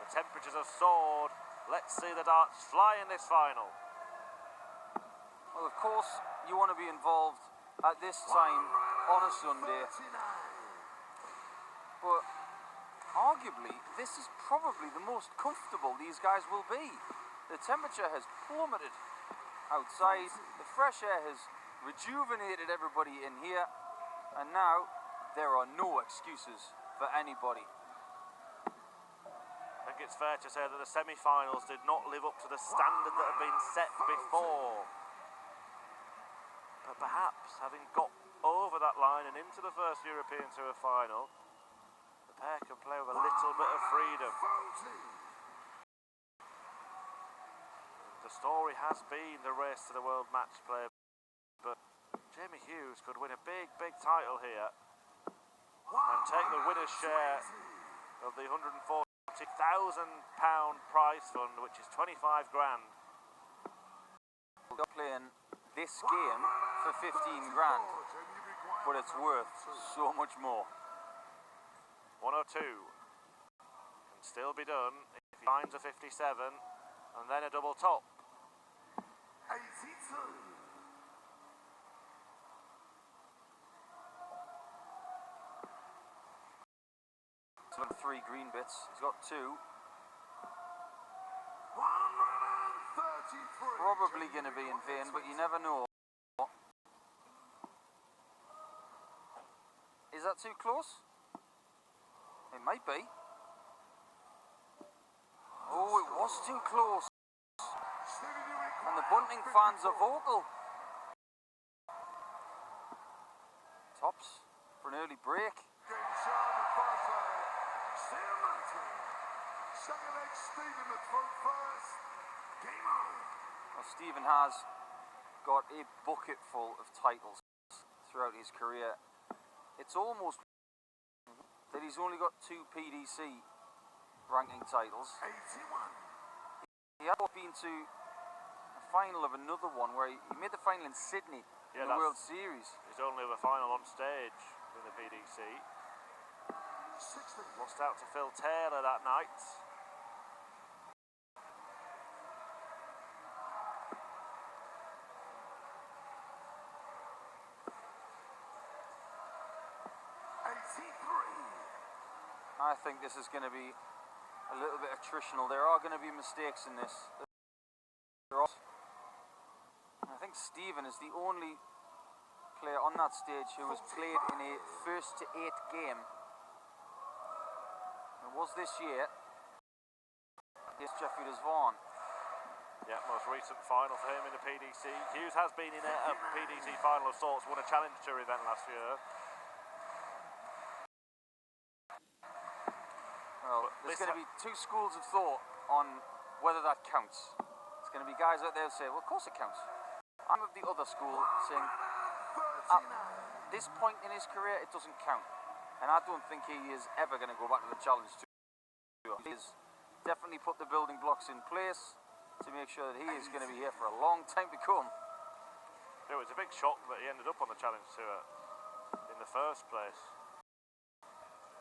The temperatures have soared. Let's see the darts fly in this final. Well, of course, you want to be involved at this time on a Sunday. But arguably, this is probably the most comfortable these guys will be. The temperature has plummeted outside. The fresh air has rejuvenated everybody in here. And now, there are no excuses for anybody. I think it's fair to say that the semi-finals did not live up to the standard that had been set before. But perhaps, having got over that line and into the first European Tour final, the pair can play with a little bit of freedom. The story has been the race to the World Match Play, but Jamie Hughes could win a big, big title here and take the winner's share of the £140,000 prize fund, which is 25 grand. They're playing this game for 15 grand, but it's worth so much more. 102 can still be done if he finds a 57 and then a double top. 3 green bits. He's got 2. Probably going to be in vain, but you never know. Is that too close? It might be. Oh, it was too close. And the Bunting fans are vocal. Tops for an early break. Well, Stephen has got a bucket full of titles throughout his career. It's almost that he's only got 2 PDC ranking titles. He has been to a final of another one where he made the final in Sydney in the World Series. His only other final on stage in the PDC. Lost out to Phil Taylor that night. I think this is going to be a little bit attritional. There are going to be mistakes in this. I think Stephen is the only player on that stage who has played in a first to 8 game. It was this year against Jeffrey Desvaughn. Yeah, most recent final for him in the PDC. Hughes has been in a PDC final of sorts, won a Challenge Tour event last year. Well, there's going to be 2 schools of thought on whether that counts. There's going to be guys out there who say, well, of course it counts. I'm of the other school saying, at this point in his career, it doesn't count. And I don't think he is ever going to go back to the Challenge Tour. He has definitely put the building blocks in place to make sure that he is going to be here for a long time to come. It was a big shock that he ended up on the Challenge Tour in the first place.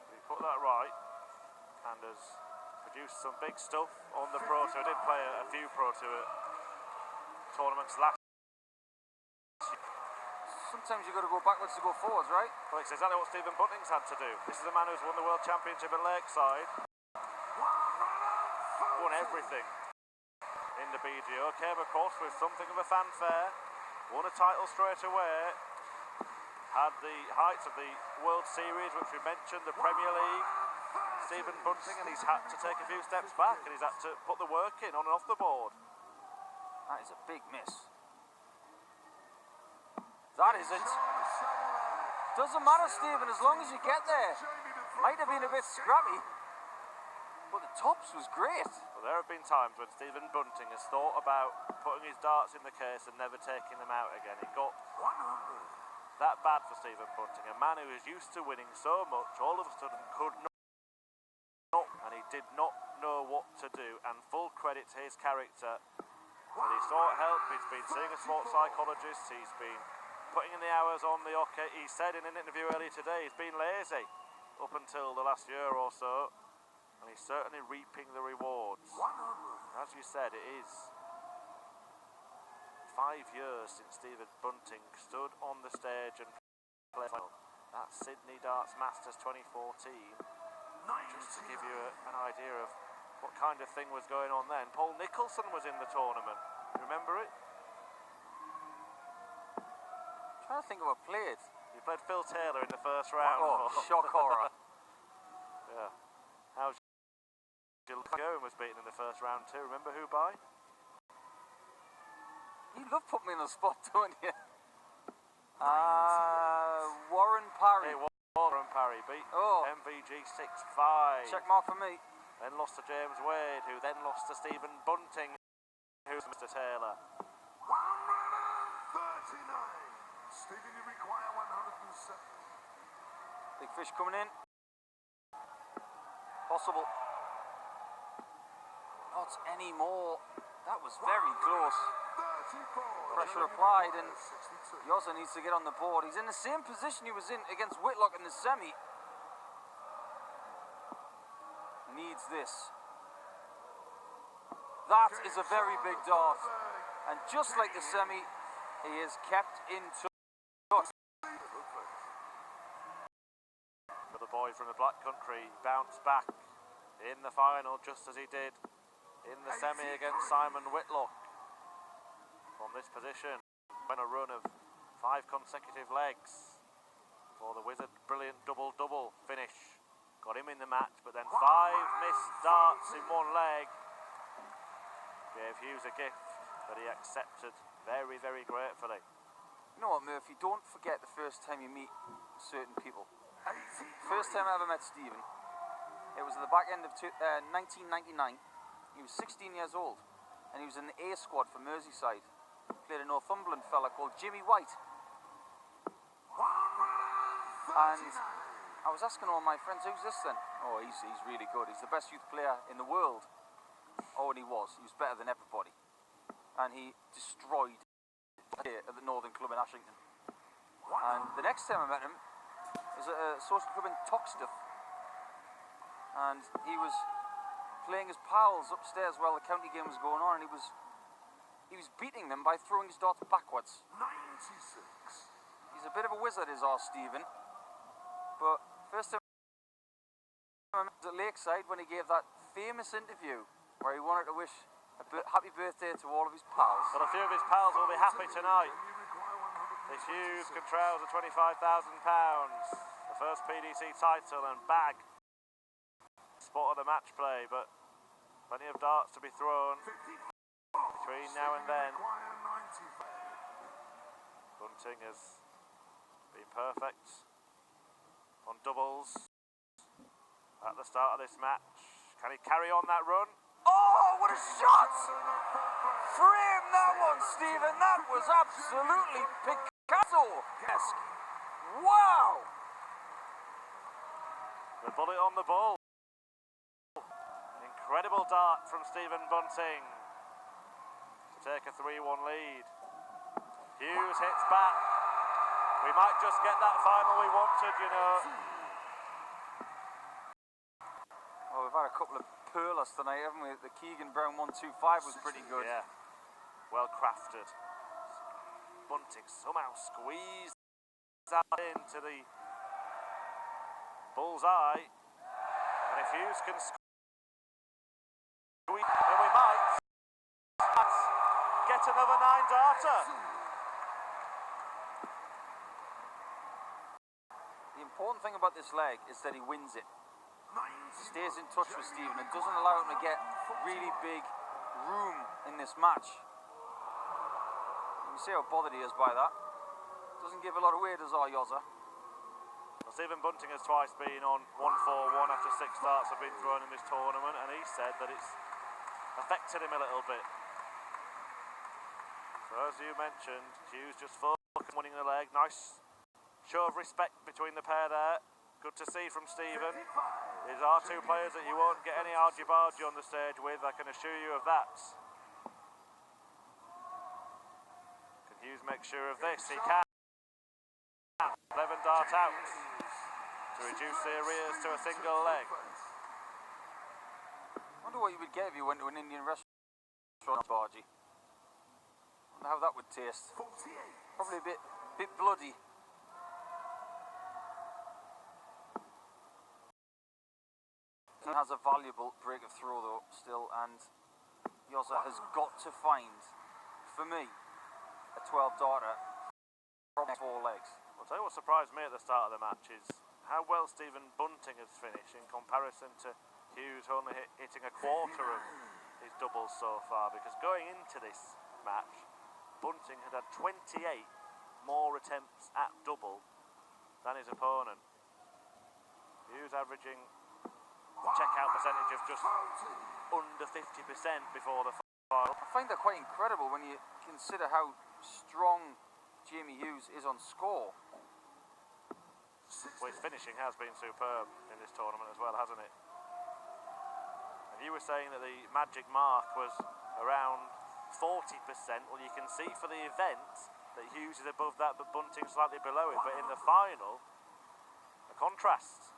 He put that right and has produced some big stuff on the Pro Tour. Did play a few Pro Tour tournaments last year. Sometimes you've got to go backwards to go forwards, right? Well, it's exactly what Stephen Bunting's had to do. This is a man who's won the World Championship at Lakeside. Won everything in the BGO. Came, of course, with something of a fanfare. Won a title straight away. Had the heights of the World Series, which we mentioned, the Premier League. Stephen Bunting, and he's had to take a few steps back, and he's had to put the work in on and off the board. That is a big miss. That isn't. Doesn't matter, Stephen, as long as you get there. Might have been a bit scrappy, but the tops was great. Well, there have been times when Stephen Bunting has thought about putting his darts in the case and never taking them out again. It got that bad for Stephen Bunting, a man who is used to winning so much, all of a sudden could not. And he did not know what to do, and full credit to his character. But he sought help, he's been seeing a sports psychologist, he's been putting in the hours on the hockey. He said in an interview earlier today he's been lazy up until the last year or so. and he's certainly reaping the rewards. As you said, it is 5 years since Stephen Bunting stood on the stage and played that Sydney Darts Masters 2014. Just to give you an idea of what kind of thing was going on then. Paul Nicholson was in the tournament. Remember it? I'm trying to think of what played. He played Phil Taylor in the first round. Oh, shock horror. Yeah. How's Gil Gowen was beaten in the first round too. Remember who by? You love putting me on the spot, don't you? Warren Parry. It was Warren Parry beat MVG 6-5. Check mark for me. Then lost to James Wade, who then lost to Stephen Bunting, who's Mr. Taylor. 139. Stephen, you require 107. Big fish coming in. Possible. Not anymore. That was very close. 34. Pressure applied, and Yoza needs to get on the board. He's in the same position he was in against Whitlock in the semi. Needs this. That is a very big dart. And just like the semi, he is kept in touch. The boy from the Black Country bounced back in the final just as he did in the semi against Simon Whitlock. From this position, went a run of 5 consecutive legs for the Wizard. Brilliant double-double finish. Got him in the match, but then 5 missed darts in one leg. Gave Hughes a gift that he accepted very, very gratefully. You know what, Murphy? Don't forget the first time you meet certain people. First time I ever met Stephen, it was at the back end of 1999. He was 16 years old, and he was in the A squad for Merseyside. Played a Northumberland fella called Jimmy White. And I was asking all my friends, who's this then? Oh, he's really good. He's the best youth player in the world. Oh, and he was. He was better than everybody. And he destroyed at the Northern Club in Ashington. And the next time I met him was at a social club in Toxteth. And he was playing his pals upstairs while the county game was going on, and he was beating them by throwing his darts backwards. 96. He's a bit of a wizard, is our Stephen. But first time I met him at Lakeside when he gave that famous interview where he wanted to wish a happy birthday to all of his pals. But a few of his pals will be happy tonight. This Hughes controls the £25,000. The first PDC title and bag. Spot of the match play, but plenty of darts to be thrown between now and then. Bunting has been perfect on doubles at the start of this match. Can he carry on that run? Oh, what a shot! Frame that one, Stephen. That was absolutely Picasso-esque. Wow! The bullet on the ball. Incredible dart from Stephen Bunting to take a 3-1 lead. Hughes hits back. We might just get that final we wanted, you know. Oh, we've had a couple of pearlers tonight, haven't we? The Keegan Brown 125 was pretty good. Yeah, well crafted. Bunting somehow squeezed that into the bullseye. And if Hughes can squeeze, then we might get another 9-darter. The important thing about this leg is that he wins it. He stays in touch with Stephen and doesn't allow him to get really big room in this match. You can see how bothered he is by that. Doesn't give a lot away, does our Yoza. Well, Stephen Bunting has twice been on 1-4-1 after 6 darts have been thrown in this tournament, and he said that it's affected him a little bit. So as you mentioned, Hughes just focused on winning the leg. Nice show of respect between the pair there. Good to see from Stephen. These are two players that you won't get any argy-bargy on the stage with, I can assure you of that. Can Hughes make sure of this? He can. 11 dart out to reduce the arrears to a single leg. Wonder what you would get if you went to an Indian restaurant, Bargy. Wonder how that would taste. 48. Probably a bit bloody. He has a valuable break of throw though, still, and Yoza has got to find, for me, a 12-darter from 4 legs. I'll tell you what surprised me at the start of the match is how well Stephen Bunting has finished in comparison to Hughes only hitting a quarter of his doubles so far, because going into this match, Bunting had had 28 more attempts at double than his opponent. Hughes averaging check-out percentage of just under 50% before the final. I find that quite incredible when you consider how strong Jamie Hughes is on score. Well, his finishing has been superb in this tournament as well, hasn't it? And you were saying that the magic mark was around 40%. Well, you can see for the event that Hughes is above that, but Bunting slightly below it. But in the final, a contrast.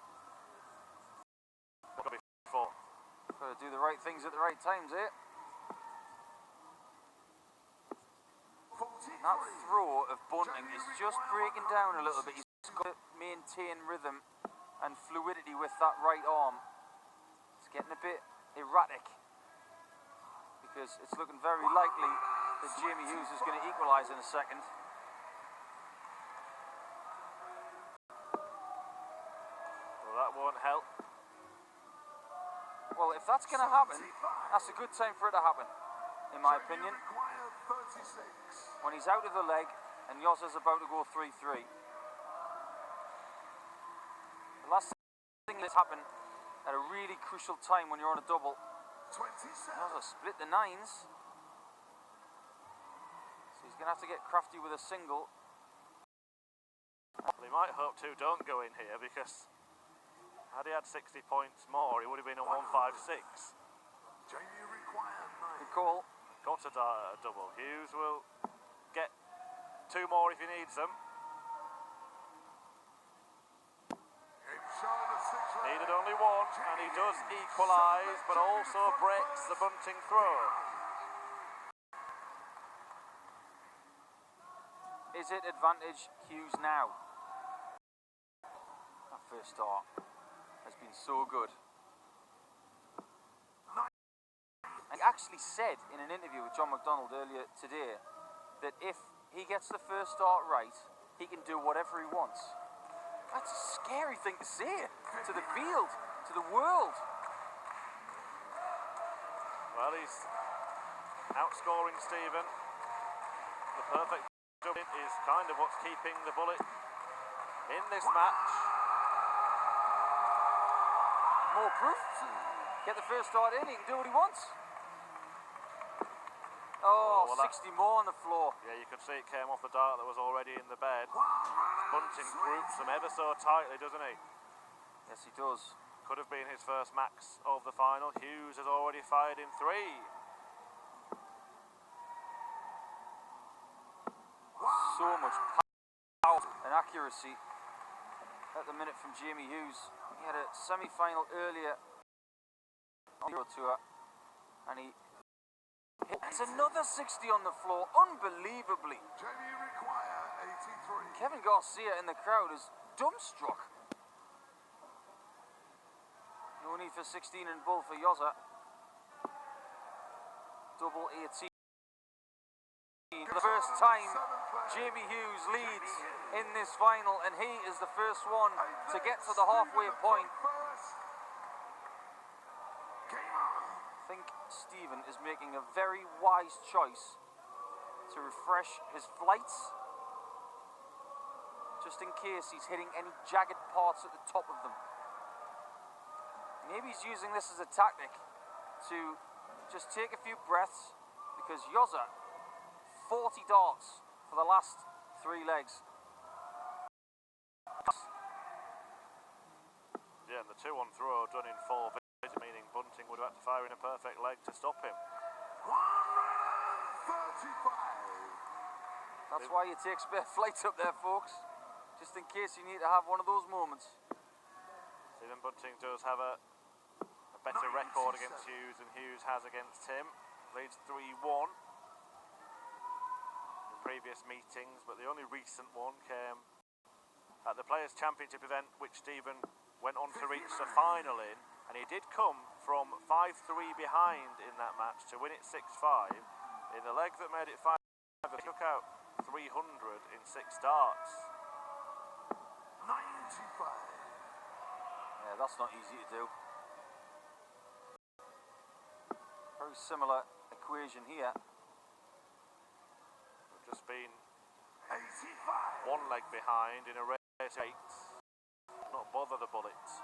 Got to do the right things at the right times, eh? That throw of Bunting is just breaking down a little bit. He's got to maintain rhythm and fluidity with that right arm. It's getting a bit erratic because it's looking very likely that Jamie Hughes is going to equalise in a second. Well, that won't help. Well, if that's going to happen, that's a good time for it to happen, in my opinion. When he's out of the leg and Yoza's about to go 3-3. The last thing that's happened at a really crucial time when you're on a double. Yoza split the 9s. So he's going to have to get crafty with a single. Well, he might hope two don't go in here, because had he had 60 points more, he would have been on 156. Good call. Got a double. Hughes will get 2 more if he needs them. Needed only 1, and he does equalise, but also breaks the Bunting throw. Is it advantage Hughes now? That first start has been so good. He actually said in an interview with John McDonald earlier today that if he gets the first start right, he can do whatever he wants. That's a scary thing to say to the field, to the world. Well, he's outscoring Stephen. The perfect double is kind of what's keeping the bullet in this match. More proof. Get the first start in, he can do what he wants. Oh, well, 60 more on the floor. Yeah, you could see it came off the dart that was already in the bed. Bunting groups them ever so tightly, doesn't he? Yes, he does. Could have been his first max of the final. Hughes has already fired in 3. So much power and accuracy at the minute from Jamie Hughes. He had a semi-final earlier on the Euro Tour, and he hits another 60 on the floor, unbelievably. Kevin Garcia in the crowd is dumbstruck. No need for 16 in bull for Yoza. Double 18. For the first time, Jamie Hughes leads in this final, and he is the first one to get to the halfway point. I think Stephen is making a very wise choice to refresh his flights, just in case he's hitting any jagged parts at the top of them. Maybe he's using this as a tactic to just take a few breaths, because Yoza, 40 darts for the last 3 legs. Yeah, and the 2-on throw done in 4 visits, meaning Bunting would have had to fire in a perfect leg to stop him. 135. That's why you take spare flights up there, folks, just in case you need to have one of those moments. Stephen Bunting does have a better record against Hughes than Hughes has against him. Leads 3-1 in previous meetings, but the only recent one came at the Players' Championship event, which Stephen went on to reach the final in, and he did come from 5-3 behind in that match to win it 6-5. In the leg that made it 5, he took out 300 in 6 darts. 95. Yeah, that's not easy to do. Very similar equation here. We've just been 85. one leg behind in a race 8. Not bother the bullets.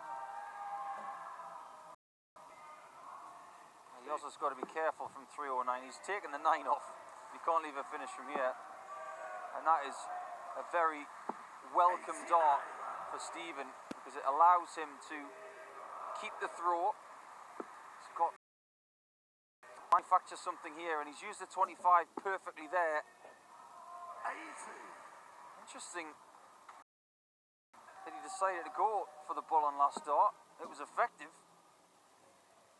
Yozza's got to be careful from 309. He's taken the 9 off. He can't leave a finish from here. And that is a very welcome dart for Stephen, because it allows him to keep the throw. He's got to manufacture something here, and he's used the 25 perfectly there. 80. Interesting that he decided to go for the bull on last dart. It was effective.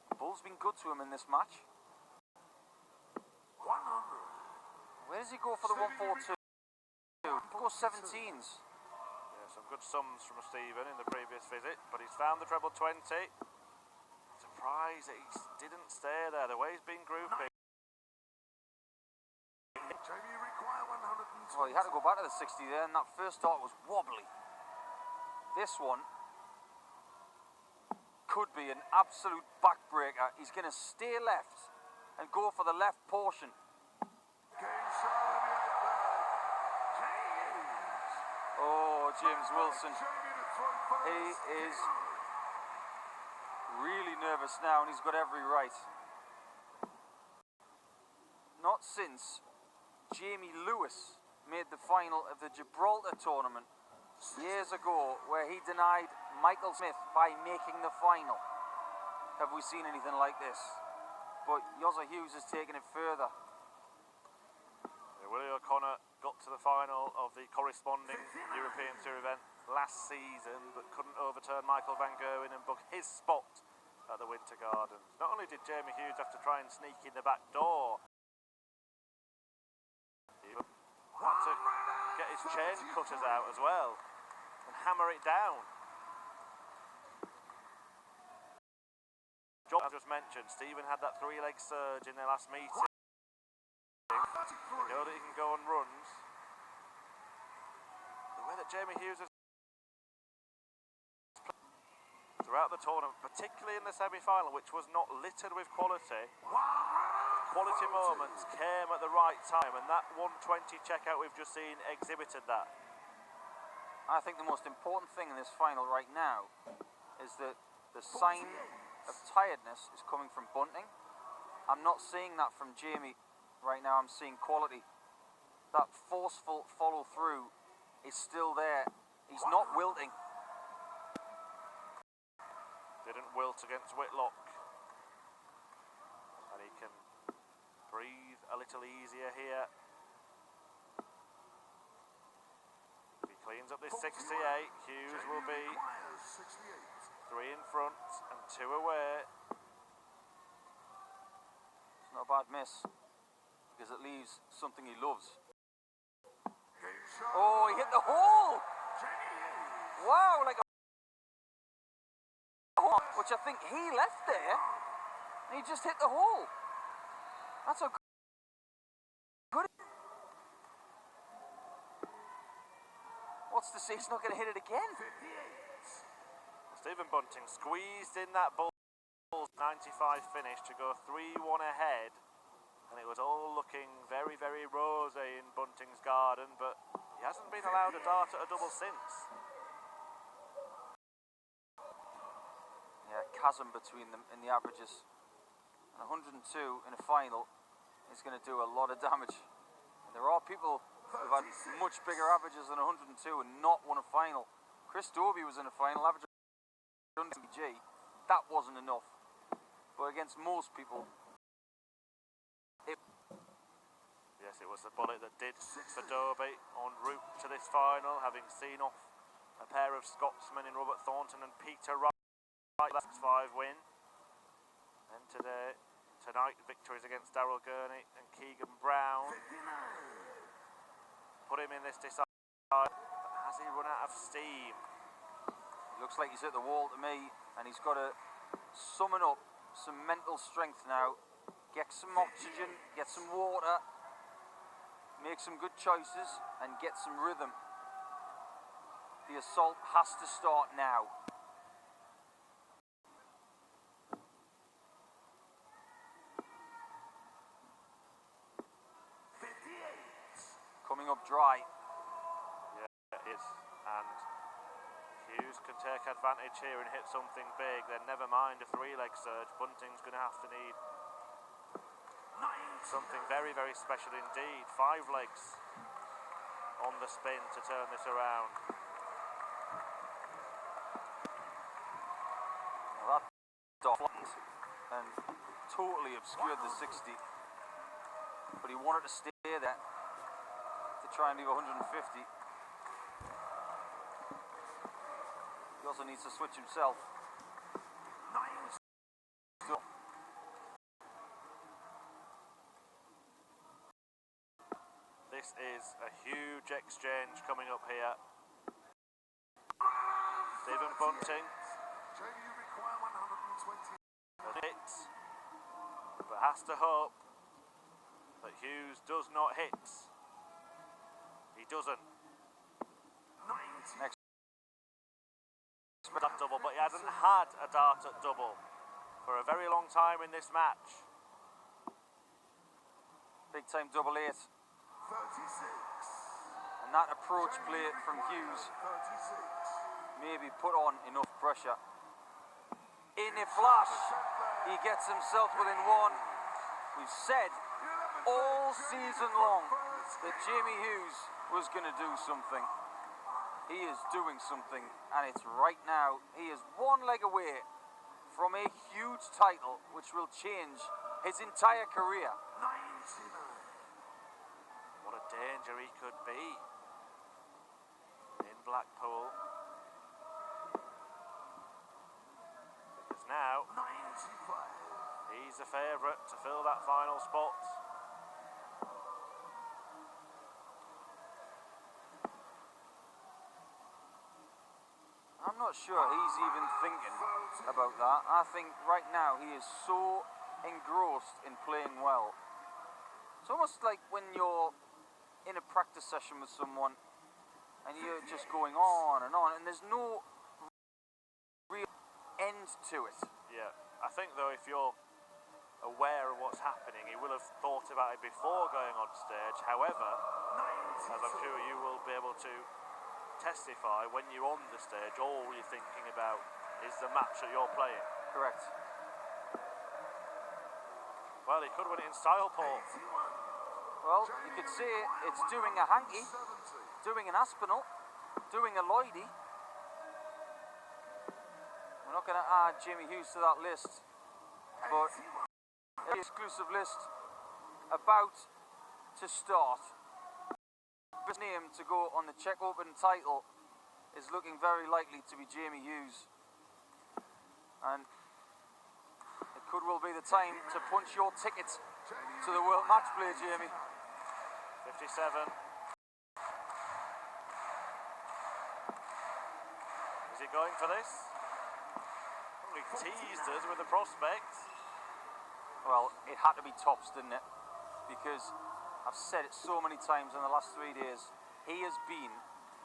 The bull's been good to him in this match. 100. Where does he go for the 142? He goes 17s. Yeah, some good sums from Stephen in the previous visit, but he's found the treble 20. Surprised that he didn't stay there, the way he's been grouping. Jamie require 120. Well, he had to go back to the 60 there, and that first dart was wobbly. This one could be an absolute backbreaker. He's going to stay left and go for the left portion. Oh, James Wilson. He is really nervous now, and he's got every right. Not since Jamie Lewis made the final of the Gibraltar tournament years ago, where he denied Michael Smith by making the final, have we seen anything like this. But Yozza Hughes has taken it further. Willie O'Connor got to the final of the corresponding European Tour event last season, but couldn't overturn Michael van Gerwen and book his spot at the Winter Gardens. Not only did Jamie Hughes have to try and sneak in the back door, he had to get his chain cutters out as well and hammer it down. John, as just mentioned, Stephen had that 3-leg surge in their last meeting. You know that he can go on runs. The way that Jamie Hughes has throughout the tournament, particularly in the semi-final, which was not littered with quality moments came at the right time, and that 120 checkout we've just seen exhibited that. I think the most important thing in this final right now is that the sign of tiredness is coming from Bunting. I'm not seeing that from Jamie right now. I'm seeing quality. That forceful follow through is still there. He's not wilting. Didn't wilt against Whitlock, and he can breathe a little easier here. If he cleans up this 68, Hughes will be 3 in front and 2 away. It's not a bad miss, because it leaves something he loves. Oh, he hit the hole! Wow, like a hole, which I think he left there, and he just hit the hole. That's a good. What's to say he's not going to hit it again? Stephen Bunting squeezed in that ball 95 finish to go 3-1 ahead, and it was all looking very, very rosy in Bunting's garden, but he hasn't been allowed a dart at a double since. Yeah, chasm between them in the averages. And 102 in a final is going to do a lot of damage. And there are people who've had much bigger averages than 102 and not won a final. Chris Dobie was in a final, average 100 G. That wasn't enough. But against most people, Yes, it was the bullet that did for Dobie en route to this final, having seen off a pair of Scotsmen in Robert Thornton and Peter Wright. Last 5 win. And tonight, victories against Darrell Gurney and Keegan Brown. Put him in this decisive. But has he run out of steam? It looks like he's at the wall to me, and he's got to summon up some mental strength now. Get some oxygen, get some water, make some good choices, and get some rhythm. The assault has to start now. Coming up dry. Yeah, it is. And Hughes can take advantage here and hit something big. Then never mind a three-leg surge. Bunting's going to have to need something very, very special indeed. 5 legs on the spin to turn this around. Now that flat and totally obscured the 60. But he wanted to stay there to try and do 150. He also needs to switch himself. This is a huge exchange coming up here. Stephen Bunting Jamie, you require 120. hits, but has to hope that Hughes does not hit. He doesn't. 90. Next. That double, but he hasn't had a dart at double for a very long time in this match. Big time double 8. 36. And that approach play from Hughes 36. maybe put on enough pressure. In a flash, he gets himself within 1. We've said all season long that Jamie Hughes was going to do something. He is doing something, and it's right now. He is 1 leg away from a huge title, which will change his entire career. 99. What a danger he could be in Blackpool. Because now 95. he's a favourite to fill that final spot. I'm not sure he's even thinking about that. I think right now he is so engrossed in playing well. It's almost like when you're in a practice session with someone and you're just going on, and there's no real end to it. Yeah, I think though if you're aware of what's happening, he will have thought about it before going on stage. However, as I'm sure you will be able to testify, when you're on the stage, all you're thinking about is the match that you're playing. Correct. Well, he could win it in style, Paul. Well, you could say it's doing a hanky, doing an Aspinall, doing a Lloydie. We're not going to add Jamie Hughes to that list, but an exclusive list about to start. His name to go on the Czech Open title is looking very likely to be Jamie Hughes, and it could well be the time to punch your ticket to the World Match Play, Jamie. 57. Is he going for this? He teased us with the prospect. Well, it had to be tops, didn't it? Because I've said it so many times in the last 3 days, he has been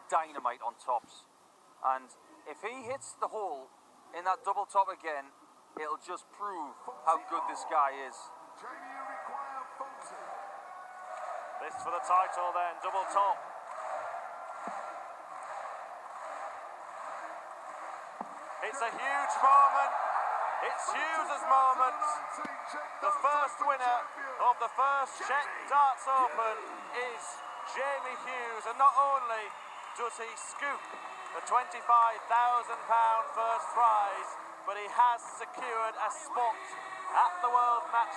dynamite on tops. And if he hits the hole in that double top again, it'll just prove how good this guy is. Jamie, you require 40. This for the title then, double top. It's a huge moment. It's Hughes' moment. The first winner of the first Czech Darts Open is Jamie Hughes, and not only does he scoop the £25,000 first prize, but he has secured a spot at the World Match